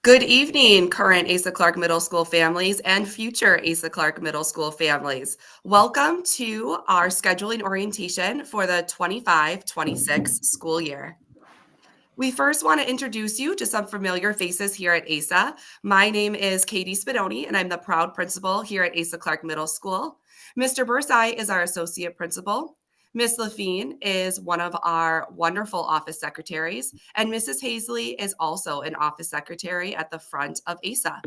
Good evening, current Asa Clark Middle School families and future Asa Clark Middle School families. Welcome to our scheduling orientation for the 25-26 school year. We first want to introduce you to some familiar faces here at ASA. My name is Katie Spadoni, and I'm the proud principal here at Asa Clark Middle School. Mr. Bursai is our associate principal. Ms. Lafine is one of our wonderful office secretaries, and Mrs. Hazley is also an office secretary at the front of ASA.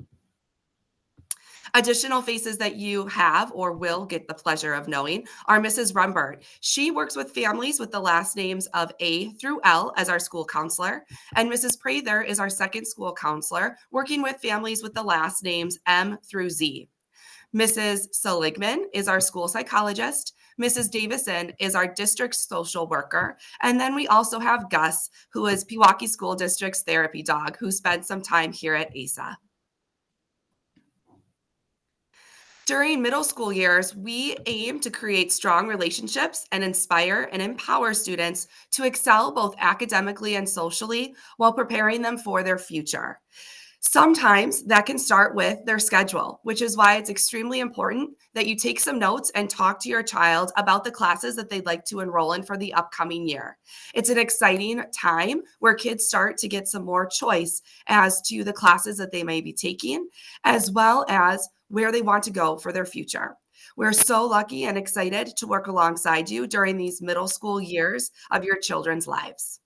Additional faces that you have or will get the pleasure of knowing are Mrs. Rumbert. She works with families with the last names of A through L as our school counselor, and Mrs. Prather is our second school counselor, working with families with the last names M through Z. Mrs. Seligman is our school psychologist. Mrs. Davison is our district social worker. And then we also have Gus, who is Pewaukee School District's therapy dog, who spent some time here at ASA. During middle school years, we aim to create strong relationships and inspire and empower students to excel both academically and socially while preparing them for their future. Sometimes that can start with their schedule, which is why it's extremely important that you take some notes and talk to your child about the classes that they'd like to enroll in for the upcoming year. It's an exciting time where kids start to get some more choice as to the classes that they may be taking, as well as where they want to go for their future. We're so lucky and excited to work alongside you during these middle school years of your children's lives.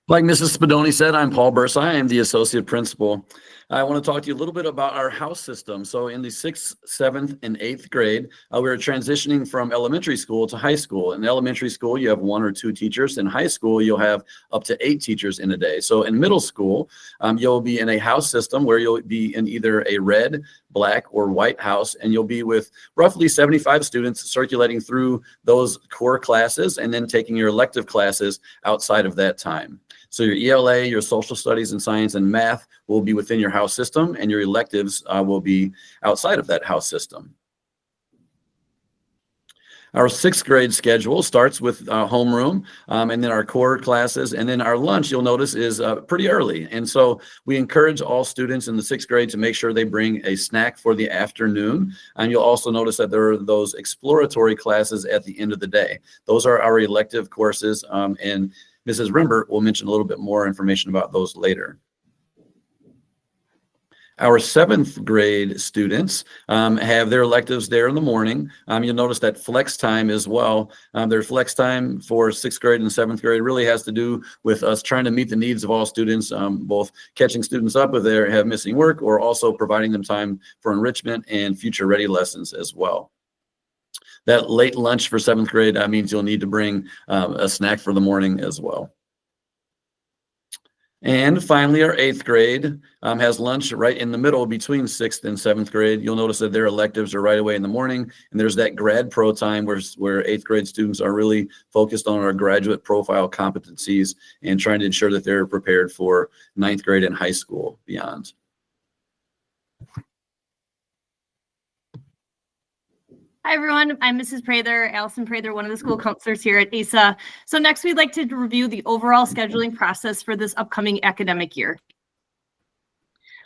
Like Mrs. Spadoni said, I'm Paul Bursai. I'm the associate principal. I want to talk to you a little bit about our house system. So in the 6th, 7th, and 8th grade, we're transitioning from elementary school to high school. In elementary school, you have 1 or 2 teachers. In high school, you'll have up to 8 teachers in a day. So in middle school, you'll be in a house system where you'll be in either a red, black, or white house, and you'll be with roughly 75 students circulating through those core classes and then taking your elective classes outside of that time. So your ELA, your social studies and science and math will be within your house system, and your electives will be outside of that house system. Our 6th grade schedule starts with homeroom, and then our core classes, and then our lunch, you'll notice, is pretty early. And so we encourage all students in the 6th grade to make sure they bring a snack for the afternoon. And you'll also notice that there are those exploratory classes at the end of the day. Those are our elective courses, and Mrs. Rimbert will mention a little bit more information about those later. Our 7th grade students have their electives there in the morning. You'll notice that flex time as well. Their flex time for 6th grade and 7th grade really has to do with us trying to meet the needs of all students, both catching students up if they have missing work or also providing them time for enrichment and future ready lessons as well. That late lunch for 7th grade, that means you'll need to bring a snack for the morning as well. And finally, our 8th grade has lunch right in the middle between 6th and 7th grade. You'll notice that their electives are right away in the morning, and there's that grad pro time where 8th grade students are really focused on our graduate profile competencies and trying to ensure that they're prepared for 9th grade and high school beyond. Hi, everyone. I'm Mrs. Prather, Allison Prather, one of the school counselors here at ASA. So next, we'd like to review the overall scheduling process for this upcoming academic year.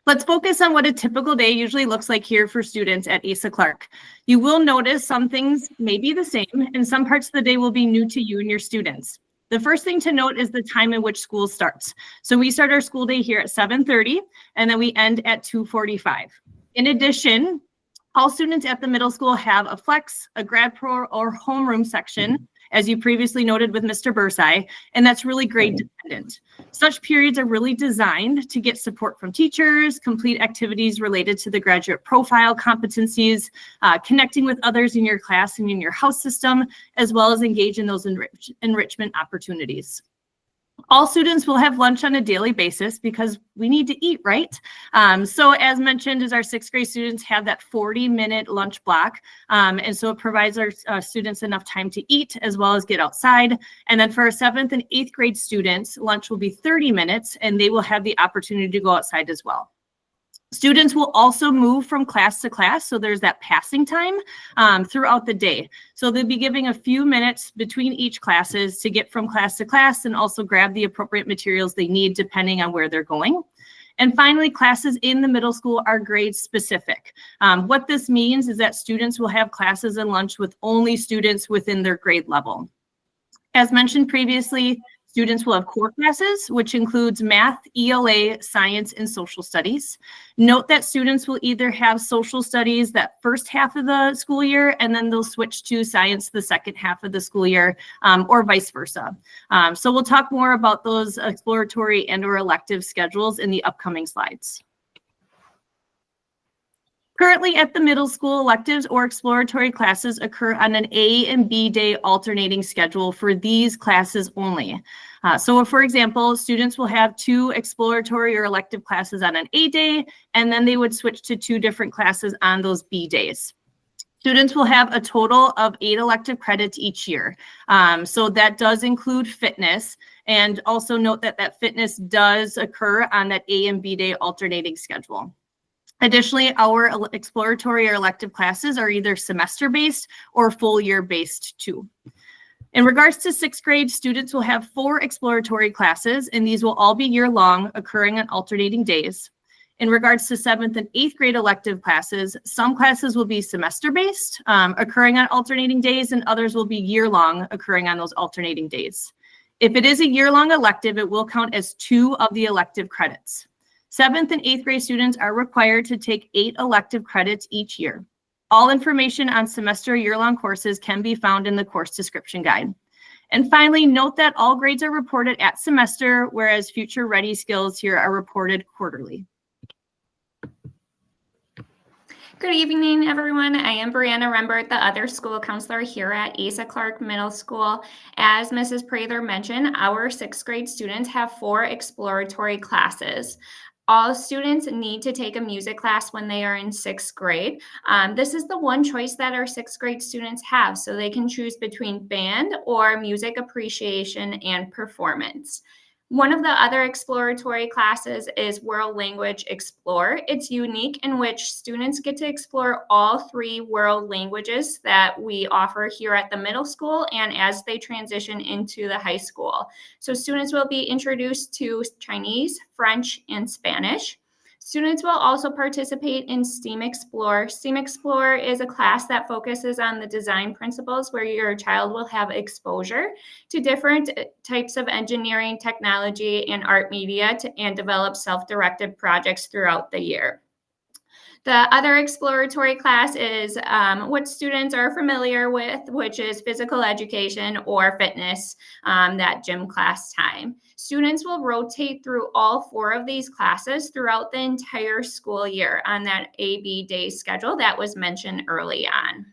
Let's focus on what a typical day usually looks like here for students at ASA Clark. You will notice some things may be the same, and some parts of the day will be new to you and your students. The first thing to note is the time in which school starts. So we start our school day here at 7:30, and then we end at 2:45. In addition, all students at the middle school have a flex, a grad pro, or homeroom section, as you previously noted with Mr. Bursai, and that's really grade dependent. Such periods are really designed to get support from teachers, complete activities related to the graduate profile competencies, connecting with others in your class and in your house system, as well as engage in those enrichment opportunities. All students will have lunch on a daily basis because we need to eat, right? So as mentioned, as our 6th grade students have that 40-minute lunch block. And so it provides our students enough time to eat as well as get outside. And then for our 7th and 8th grade students, lunch will be 30 minutes and they will have the opportunity to go outside as well. Students will also move from class to class, so there's that passing time throughout the day. So they'll be giving a few minutes between each classes to get from class to class and also grab the appropriate materials they need depending on where they're going. And finally, classes in the middle school are grade specific. What this means is that students will have classes and lunch with only students within their grade level. As mentioned previously, students will have core classes, which includes math, ELA, science, and social studies. Note that students will either have social studies that first half of the school year, and then they'll switch to science the second half of the school year, or vice versa. So we'll talk more about those exploratory and/or elective schedules in the upcoming slides. Currently at the middle school, electives or exploratory classes occur on an A and B day alternating schedule for these classes only. So for example, students will have 2 exploratory or elective classes on an A day, and then they would switch to 2 different classes on those B days. Students will have a total of 8 elective credits each year. So that does include fitness, and also note that that fitness does occur on that A and B day alternating schedule. Additionally, our exploratory or elective classes are either semester-based or full year-based too. In regards to 6th grade, students will have 4 exploratory classes, and these will all be year-long, occurring on alternating days. In regards to 7th and 8th grade elective classes, some classes will be semester-based, occurring on alternating days, and others will be year-long, occurring on those alternating days. If it is a year-long elective, it will count as 2 of the elective credits. 7th and 8th grade students are required to take 8 elective credits each year. All information on semester year-long courses can be found in the course description guide. And finally, note that all grades are reported at semester, whereas future ready skills here are reported quarterly. Good evening, everyone. I am Brianna Rembert, the other school counselor here at Asa Clark Middle School. As Mrs. Prather mentioned, our 6th grade students have 4 exploratory classes. All students need to take a music class when they are in 6th grade. This is the one choice that our 6th grade students have, so they can choose between band or music appreciation and performance. One of the other exploratory classes is World Language Explore. It's unique in which students get to explore all 3 world languages that we offer here at the middle school and as they transition into the high school. So students will be introduced to Chinese, French, and Spanish. Students will also participate in STEAM Explore. STEAM Explore is a class that focuses on the design principles where your child will have exposure to different types of engineering, technology, and art media and develop self-directed projects throughout the year. The other exploratory class is what students are familiar with, which is physical education or fitness, that gym class time. Students will rotate through all 4 of these classes throughout the entire school year on that AB day schedule that was mentioned early on.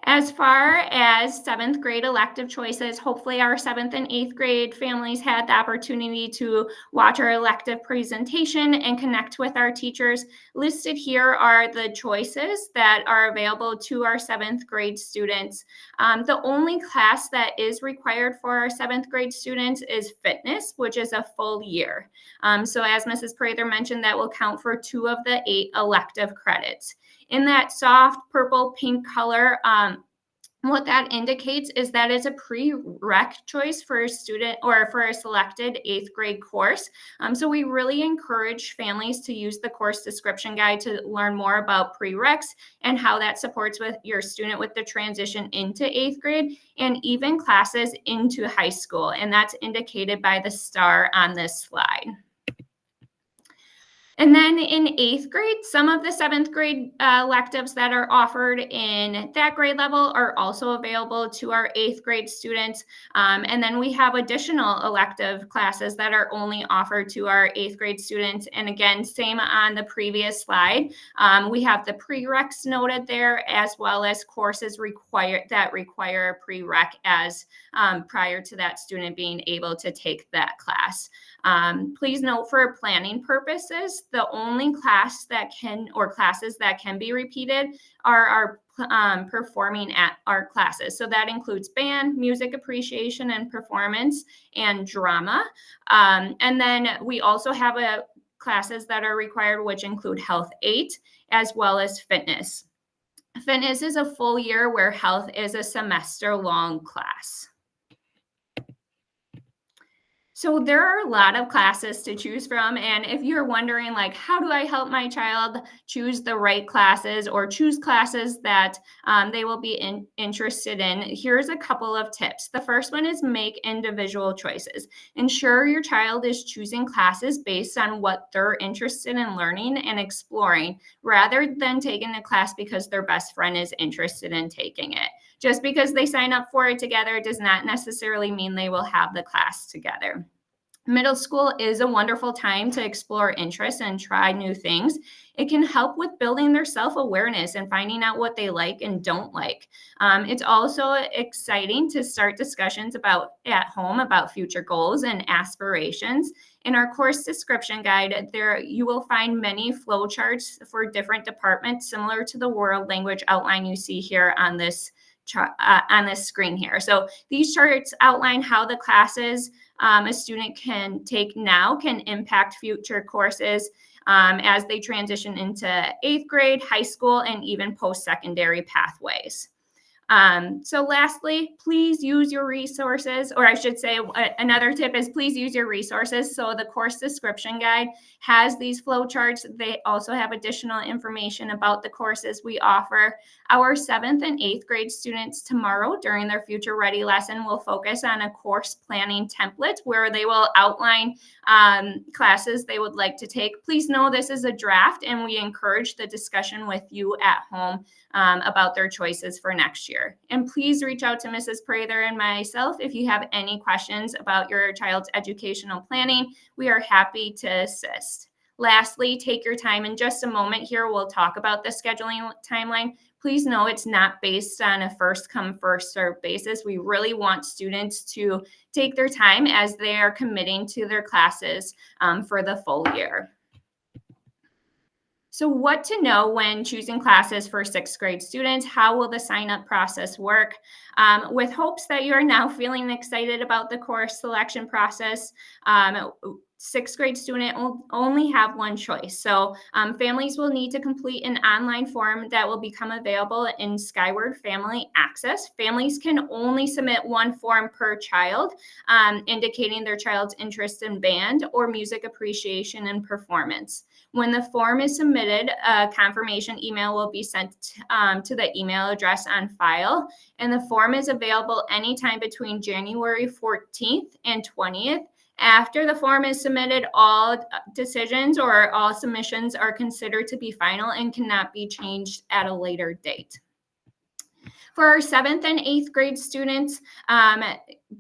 As far as 7th grade elective choices, hopefully our 7th and 8th grade families had the opportunity to watch our elective presentation and connect with our teachers. Listed here are the choices that are available to our 7th grade students. The only class that is required for our 7th grade students is fitness, which is a full year. So as Mrs. Prather mentioned, that will count for 2 of the 8 elective credits. In that soft purple pink color, what that indicates is that it's a prereq choice for a student or for a selected 8th grade course. So we really encourage families to use the course description guide to learn more about prereqs and how that supports with your student with the transition into 8th grade and even classes into high school. And that's indicated by the star on this slide. And then in 8th grade, some of the 7th grade electives that are offered in that grade level are also available to our 8th grade students. And then we have additional elective classes that are only offered to our 8th grade students. And again, same on the previous slide. We have the prereqs noted there, as well as courses that require a prereq as prior to that student being able to take that class. Please note for planning purposes, the only class that can, or classes that can be repeated are our performing art classes. So that includes band, music appreciation and performance, and drama. And then we also have classes that are required, which include Health 8 as well as fitness. Fitness is a full year, where health is a semester-long class. So there are a lot of classes to choose from. And if you're wondering, like, how do I help my child choose the right classes or choose classes that they will be interested in, here's a couple of tips. The first one is make individual choices. Ensure your child is choosing classes based on what they're interested in learning and exploring, rather than taking a class because their best friend is interested in taking it. Just because they sign up for it together does not necessarily mean they will have the class together. Middle school is a wonderful time to explore interests and try new things. It can help with building their self-awareness and finding out what they like and don't like. It's also exciting to start discussions at home about future goals and aspirations. In our course description guide, there you will find many flowcharts for different departments, similar to the world language outline you see here on this screen here. So these charts outline how the classes a student can take now can impact future courses as they transition into 8th grade, high school, and even post-secondary pathways. So lastly, please use your resources, or I should say another tip is please use your resources. So the course description guide has these flowcharts. They also have additional information about the courses we offer. Our 7th and 8th grade students tomorrow during their Future Ready lesson will focus on a course planning template where they will outline classes they would like to take. Please know this is a draft, and we encourage the discussion with you at home about their choices for next year. And please reach out to Mrs. Prather and myself if you have any questions about your child's educational planning. We are happy to assist. Lastly, take your time. In just a moment here, we'll talk about the scheduling timeline. Please know it's not based on a first come, first served basis. We really want students to take their time as they are committing to their classes for the full year. So what to know when choosing classes for 6th grade students? How will the sign-up process work? With hopes that you are now feeling excited about the course selection process, 6th grade student will only have one choice. So families will need to complete an online form that will become available in Skyward Family Access. Families can only submit one form per child, indicating their child's interest in band or music appreciation and performance. When the form is submitted, a confirmation email will be sent to the email address on file, and the form is available anytime between January 14th and 20th. After the form is submitted, all decisions or all submissions are considered to be final and cannot be changed at a later date. For our 7th and 8th grade students,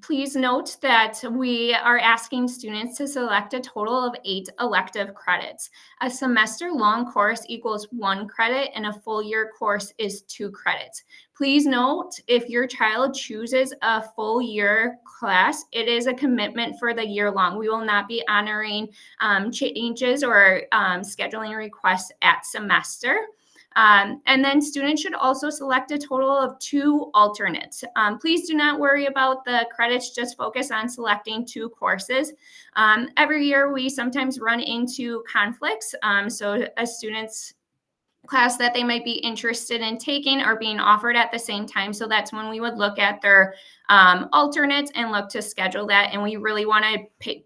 please note that we are asking students to select a total of 8 elective credits. A semester-long course equals 1 credit, and a full year course is 2 credits. Please note, if your child chooses a full year class, it is a commitment for the year long. We will not be honoring changes or scheduling requests at semester. And then students should also select a total of 2 alternates. Please do not worry about the credits, just focus on selecting 2 courses. Every year we sometimes run into conflicts. So a student's class that they might be interested in taking are being offered at the same time. So that's when we would look at their alternates and look to schedule that. And we really want to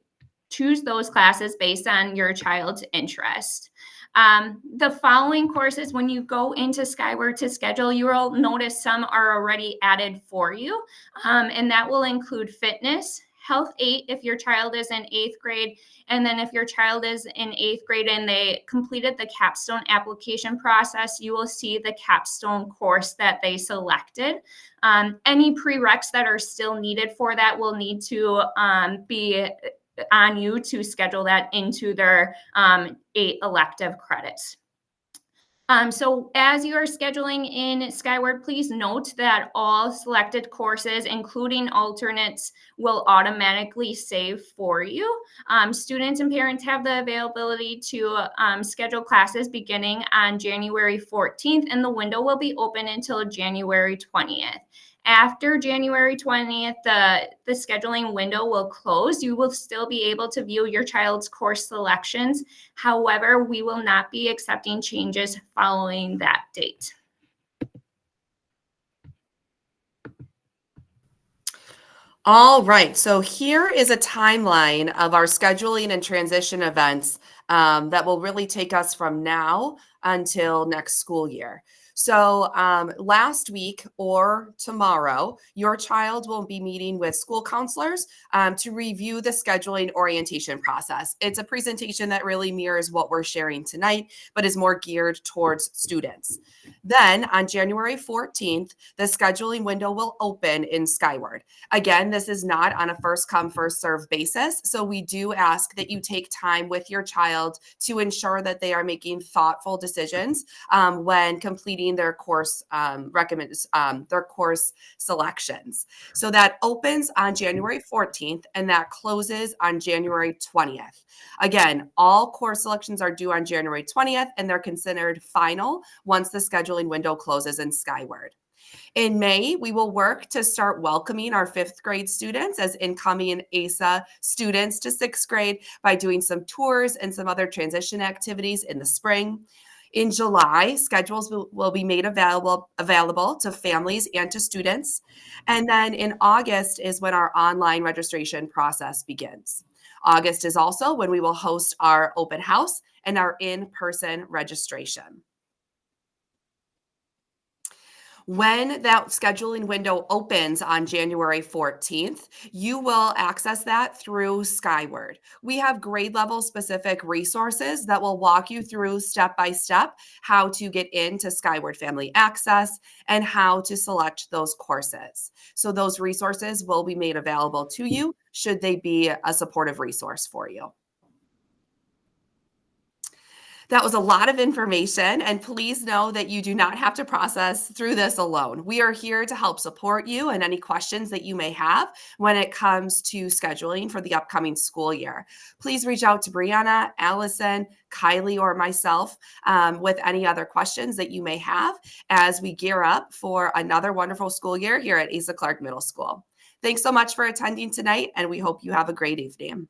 choose those classes based on your child's interest. The following courses, when you go into Skyward to schedule, you will notice some are already added for you, and that will include fitness, Health 8 if your child is in 8th grade, and then if your child is in 8th grade and they completed the capstone application process, you will see the capstone course that they selected. Any prereqs that are still needed for that will need to be on you to schedule that into their 8 elective credits. So as you are scheduling in Skyward, please note that all selected courses, including alternates, will automatically save for you. Students and parents have the availability to schedule classes beginning on January 14th, and the window will be open until January 20th. After January 20th, the scheduling window will close. You will still be able to view your child's course selections. However, we will not be accepting changes following that date. All right, so here is a timeline of our scheduling and transition events that will really take us from now until next school year. So last week or tomorrow, your child will be meeting with school counselors to review the scheduling orientation process. It's a presentation that really mirrors what we're sharing tonight, but is more geared towards students. Then on January 14th, the scheduling window will open in Skyward. Again, this is not on a first come, first serve basis. So we do ask that you take time with your child to ensure that they are making thoughtful decisions when completing their course their course selections. So that opens on January 14th and that closes on January 20th. Again, all course selections are due on January 20th and they're considered final once the scheduling window closes in Skyward. In May, we will work to start welcoming our 5th grade students as incoming ACE students to 6th grade by doing some tours and some other transition activities in the spring. In July, schedules will be made available to families and to students. And then in August is when our online registration process begins. August is also when we will host our open house and our in-person registration. When that scheduling window opens on January 14th, you will access that through Skyward. We have grade level specific resources that will walk you through step by step how to get into Skyward Family Access and how to select those courses. So those resources will be made available to you should they be a supportive resource for you. That was a lot of information, and please know that you do not have to process through this alone. We are here to help support you and any questions that you may have when it comes to scheduling for the upcoming school year. Please reach out to Brianna, Allison, Kylie, or myself with any other questions that you may have as we gear up for another wonderful school year here at Asa Clark Middle School. Thanks so much for attending tonight, and we hope you have a great evening.